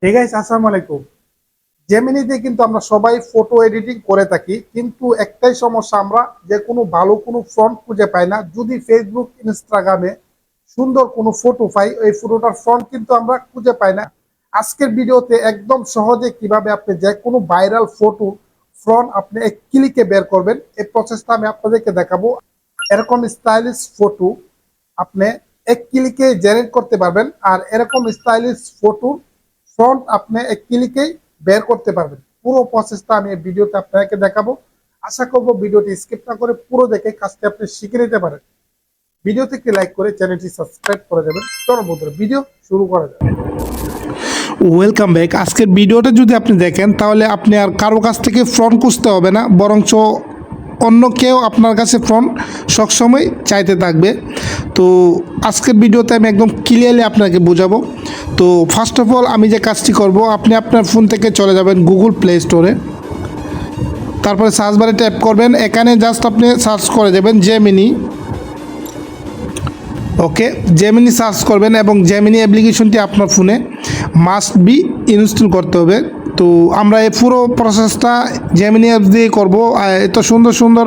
ঠিক আছে, আসসালামু আলাইকুম। জেমিনিতে কিন্তু আমরা সবাই ফটো এডিটিং করে থাকি, কিন্তু একটাই সমস্যা, আমরা যে কোনো ভালো কোনো ফ্রন্ট খুঁজে পাই না। যদি ফেসবুক ইনস্টাগ্রামে সুন্দর কোনো ফটো পাই, এই ফটোটার ফ্রন্ট কিন্তু আমরা খুঁজে পাই না। আজকের ভিডিওতে একদম সহজে কিভাবে আপনি যে কোনো ভাইরাল ফটো ফ্রন্ট আপনি এক ক্লিকে বের করবেন, এই প্রসেসটা আমি আপনাদেরকে দেখাবো। এরকম স্টাইলিশ ফটো আপনি এক ক্লিকে জেনারেট করতে পারবেন, আর এরকম স্টাইলিশ ফটো ফ্রন্ট আপনি এক ক্লিকেই বের করতে পারবেন। পুরো প্রসেসটা আমি এই ভিডিওতে আপনাকে দেখাবো। আশা করব ভিডিওটি স্কিপ না করে পুরো দেখে কাজটি আপনি শিখে নিতে পারেন। ভিডিওতে একটি লাইক করে চ্যানেলটি সাবস্ক্রাইব করে দেবেন। চলো বন্ধুরা, ভিডিও শুরু করা যাবে। Welcome back. আজকের ভিডিওটা যদি আপনি দেখেন তাহলে আপনি আর কারো কাছ থেকে ফ্রন্ট খুঁজতে হবে না, বরঞ্চ অন্য কেউ আপনার কাছে ফ্রন্ট সবসময় চাইতে থাকবে। তো আজকের ভিডিওতে আমি একদম ক্লিয়ারলি আপনাকে বোঝাবো। তো ফার্স্ট অফ অল আমি যে কাজটি করব, আপনি আপনার ফোন থেকে চলে যাবেন গুগল প্লে স্টোরে, তারপরে সার্চ বারে ট্যাপ করবেন। এখানে জাস্ট আপনি সার্চ করে দেবেন জেমিনি। ওকে, জেমিনি সার্চ করবেন এবং জেমিনি অ্যাপ্লিকেশনটি আপনার ফোনে মাস্ট বি ইনস্টল করতে হবে। তো আমরা এই পুরো প্রসেসটা জেমিনি অ্যাপস দিয়ে করবো। এত সুন্দর সুন্দর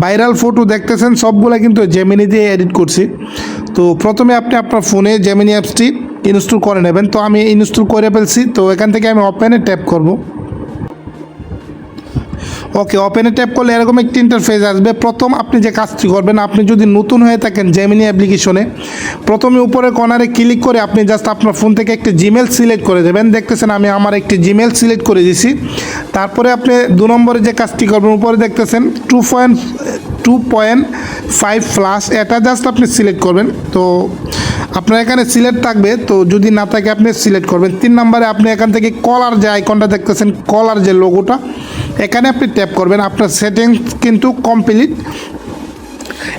ভাইরাল ফটো দেখতেছেন, সবগুলো কিন্তু জেমিনি দিয়ে এডিট করছি। তো প্রথমে আপনি আপনার ফোনে জেমিনি অ্যাপসটি ইনস্টল করে নেবেন। তো আমি ইনস্টল করে ফেলছি। তো এখান থেকে আমি ওপেনে ট্যাপ করব। ওকে, ওপেনে ট্যাপ করলে এরকম একটি ইন্টারফেস আসবে। প্রথম আপনি যে কাজটি করবেন, আপনি যদি নতুন হয়ে থাকেন জেমিনি অ্যাপ্লিকেশনে, প্রথমে উপরে কর্নারে ক্লিক করে আপনি জাস্ট আপনার ফোন থেকে একটি জিমেল সিলেক্ট করে দেবেন। দেখতেছেন আমি আমার একটি জিমেল সিলেক্ট করে দিয়েছি। তারপরে আপনি 2 নম্বরে যে কাজটি করবেন, উপরে দেখতেছেন 2.5 ফ্লাশ, এটা জাস্ট আপনি সিলেক্ট করবেন। তো আপনার এখানে সিলেক্ট থাকবে, তো যদি না থাকে আপনি সিলেক্ট করবেন। 3 নম্বরে আপনি এখান থেকে কলার যে আইকনটা দেখতেছেন, কলার যে লোগোটা, এখানে আপনি ট্যাপ করবেন। আপনার সেটিংস কিন্তু কমপ্লিট।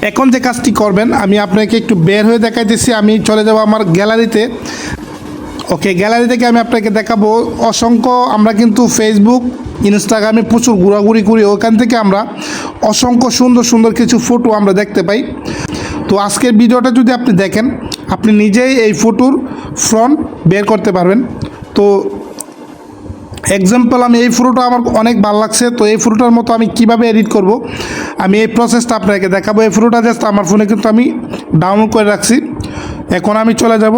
এখন যে কাজটি করবেন, আমি আপনাকে একটু বের হয়ে দেখাইতেছি। আমি চলে যাব আমার গ্যালারিতে। ওকে, গ্যালারি থেকে আমি আপনাকে দেখাবো অসংখ্য, আমরা কিন্তু ফেসবুক ইনস্টাগ্রামে প্রচুর ঘোরাঘুরি করি, ওখান থেকে আমরা অসংখ্য সুন্দর সুন্দর কিছু ফটো আমরা দেখতে পাই। তো আজকের ভিডিওটা যদি আপনি দেখেন, আপনি নিজেই এই ফটোর ফ্রন্ট বের করতে পারবেন। তো এক্সাম্পল, আমি এই ফটোটা আমার অনেক ভালো লাগছে, তো এই ফটোটার মতো আমি কিভাবে এডিট করব, আমি এই প্রসেসটা আপনাকে দেখাবো। এই ফটোটা জাস্ট আমার ফোনে কিন্তু আমি ডাউনলোড করে রাখছি। এখন আমি চলে যাব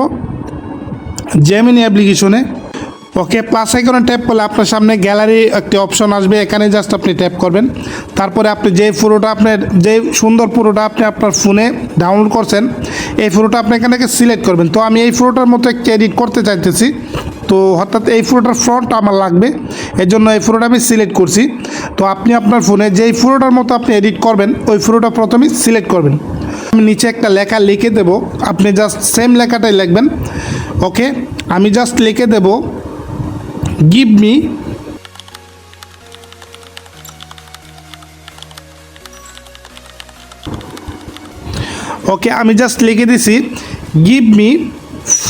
জেমিনি অ্যাপ্লিকেশনে। ওকে, প্লাস আইকনে ট্যাপ করলে আপনার সামনে গ্যালারি একটি অপশন আসবে, এখানে জাস্ট আপনি ট্যাপ করবেন। তারপরে আপনি যে ফটোটা, আপনার যে সুন্দর ফটোটা আপনি আপনার ফোনে ডাউনলোড করছেন, এই ফটোটা আপনি এখান থেকে সিলেক্ট করবেন। তো আমি এই ফটোটার মতো একটি এডিট করতে চাইতেছি। তো অর্থাৎ এই ফটোটার ফ্রন্ট আমার লাগবে, এর জন্য এই ফটোটা আমি সিলেক্ট করছি। তো আপনি আপনার ফোনে যেই ফটোটার মতো আপনি এডিট করবেন, ওই ফটোটা প্রথমে সিলেক্ট করবেন। আমি নিচে একটা লেখা লিখে দেব, আপনি জাস্ট সেম লেখাটাই লিখবেন। ওকে, আমি জাস্ট লিখে দেব give me ওকে, আমি জাস্ট লিখে দিছি give me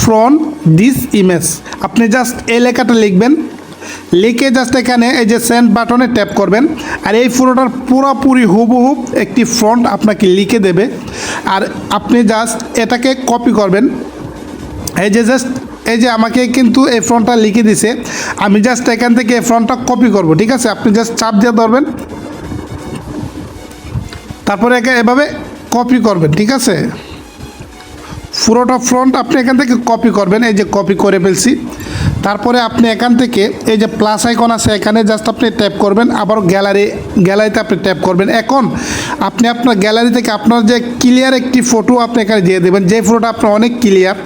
from this image. আপনি জাস্ট এই লেখাটা লিখবেন, লিখে জাস্ট এখানে এই যে সেন্ড বাটনে ট্যাপ করবেন। আর এই ফটোটার পুরোপুরি হুবহুব একটি ফ্রন্ট আপনাকে লিখে দেবে। আর আপনি জাস্ট এটাকে কপি করবেন। এই যে জাস্ট এই যে আমাকে কিন্তু এই ফ্রন্টটা লিখে দিছে, আমি জাস্ট এখান থেকে এই ফ্রন্টটা কপি করব। ঠিক আছে, আপনি জাস্ট চাপ দিয়ে ধরবেন, তারপরে এভাবে কপি করবেন। ঠিক আছে, পুরোটা ফ্রন্ট আপনি এখান থেকে কপি করবেন। এই যে কপি করে ফেলছি। তারপরে আপনি এখান থেকে এই যে প্লাস আইকন আছে, এখানে জাস্ট আপনি ট্যাপ করবেন। আবার গ্যালারিতে আপনি ট্যাপ করবেন। এখন আপনি আপনার গ্যালারি থেকে আপনার যে ক্লিয়ার একটি ফটো আপনি এখানে দিয়ে দেবেন, যে ফটোটা আপনার অনেক ক্লিয়ার,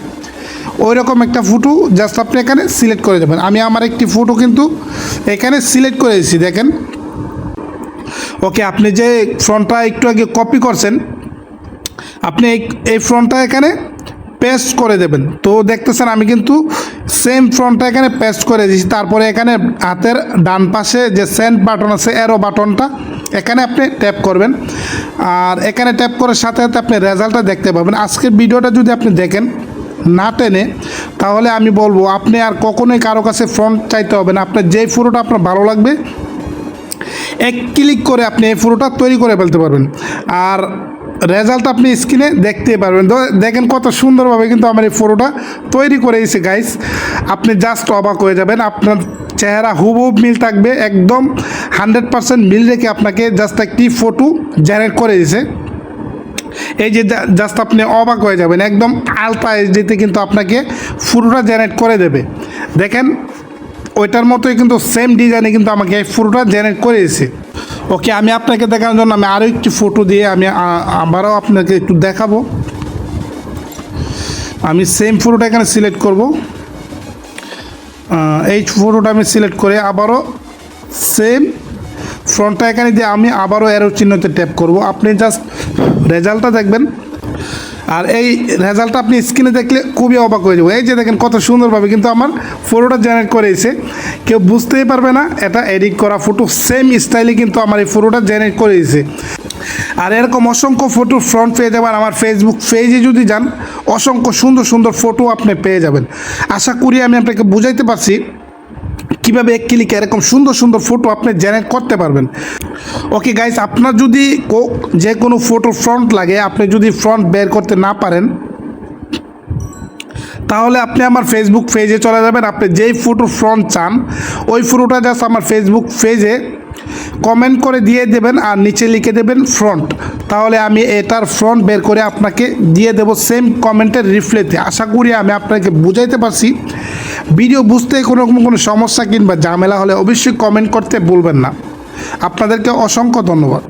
ওই রকম একটা ফটো জাস্ট আপনি এখানে সিলেক্ট করে দেবেন। আমি আমার একটি ফটো কিন্তু এখানে সিলেক্ট করে দিয়েছি, দেখেন। ওকে, আপনি যে ফ্রন্টটা একটু আগে কপি করছেন, আপনি এই ফ্রন্টটা এখানে পেস্ট করে দেবেন। তো দেখতেছেন আমি কিন্তু সেম ফ্রন্টটা এখানে পেস্ট করে দিয়েছি। তারপরে এখানে হাতের ডান পাশে যে সেন্ড বাটন আছে, অ্যারো বাটনটা, এখানে আপনি ট্যাপ করবেন। আর এখানে ট্যাপ করার সাথে সাথে আপনি রেজাল্টটা দেখতে পাবেন। আজকের ভিডিওটা যদি আপনি দেখেন না টেনে, তাহলে আমি বলবো আপনি আর কখনোই কারো কাছে ফ্রন্ট চাইতে হবে না। আপনার যেই ফটোটা আপনার ভালো লাগবে, এক ক্লিক করে আপনি এই ফটোটা তৈরি করে ফেলতে পারবেন। আর রেজাল্ট আপনি স্ক্রিনে দেখতেই পারবেন। তো দেখেন কত সুন্দরভাবে কিন্তু আমার এই ফটোটা তৈরি করে দিয়েছে গাইস। আপনি জাস্ট অবাক হয়ে যাবেন, আপনার চেহারা হুবহুব মিল থাকবে, একদম 100% মিল রেখে আপনাকে জাস্ট একটি ফটো জেনারেট করে দিয়েছে। এই যে জাস্ট আপনি অবাক হয়ে যাবেন, একদম আলট্রা এইচডিতে কিন্তু আপনাকে ফটোটা জেনারেট করে দেবে। দেখেন ওইটার মতোই কিন্তু সেম ডিজাইনে কিন্তু আমাকে এই ফটোটা জেনারেট করে দিয়েছে। ওকে, আমি আপনাকে দেখানোর জন্য আমি আরও একটি ফটো দিয়ে আমি আবারও আপনাকে একটু দেখাবো। আমি সেম ফটোটা এখানে সিলেক্ট করব, এই ফটোটা আমি সিলেক্ট করে আবারও সেম ফ্রন্টটা এখানে দিয়ে আমি আবারও অ্যারো চিহ্নতে ট্যাপ করব। আপনি জাস্ট রেজাল্টটা দেখবেন, আর এই রেজাল্টটা আপনি স্ক্রিনে দেখলে খুবই অবাক হয়ে যাবে। এই যে দেখেন কত সুন্দরভাবে কিন্তু আমার ফটোটা জেনারেট করেছে, কেউ বুঝতেই পারবে না এটা এডিট করা ফটো। সেম স্টাইলে কিন্তু আমার এই ফটোটা জেনারেট করেছে। আর এরকম অসংখ্য ফটো ফ্রন্ট পেয়ে যাবেন আমার ফেসবুক পেজে যদি যান, অসংখ্য সুন্দর সুন্দর ফটো আপনি পেয়ে যাবেন। আশা করি আমি আপনাকে বুঝাইতে পারছি কীভাবে এক ক্লিকে এরকম সুন্দর সুন্দর ফটো আপনি জেনারেট করতে পারবেন। ওকে গাইস, আপনার যদি যে কোনো ফটো ফ্রন্ট লাগে, আপনি যদি ফ্রন্ট বের করতে না পারেন, তাহলে আপনি আমার ফেসবুক পেজে চলে যাবেন। আপনি যেই ফটো ফ্রন্ট চান ওই ফটোটা জাস্ট আমার ফেসবুক পেজে কমেন্ট করে দিয়ে দেবেন আর নিচে লিখে দেবেন ফ্রন্ট, তাহলে আমি এটার ফ্রন্ট বের করে আপনাকে দিয়ে দেবো সেম কমেন্টের রিপ্লাইতে। আশা করি আমি আপনাকে বুঝাইতে পারছি। ভিডিও বুঝতে কোনো সমস্যা কিংবা ঝামেলা হলে অবশ্যই কমেন্ট করতে ভুলবেন না। আপনাদেরকে অসংখ্য ধন্যবাদ।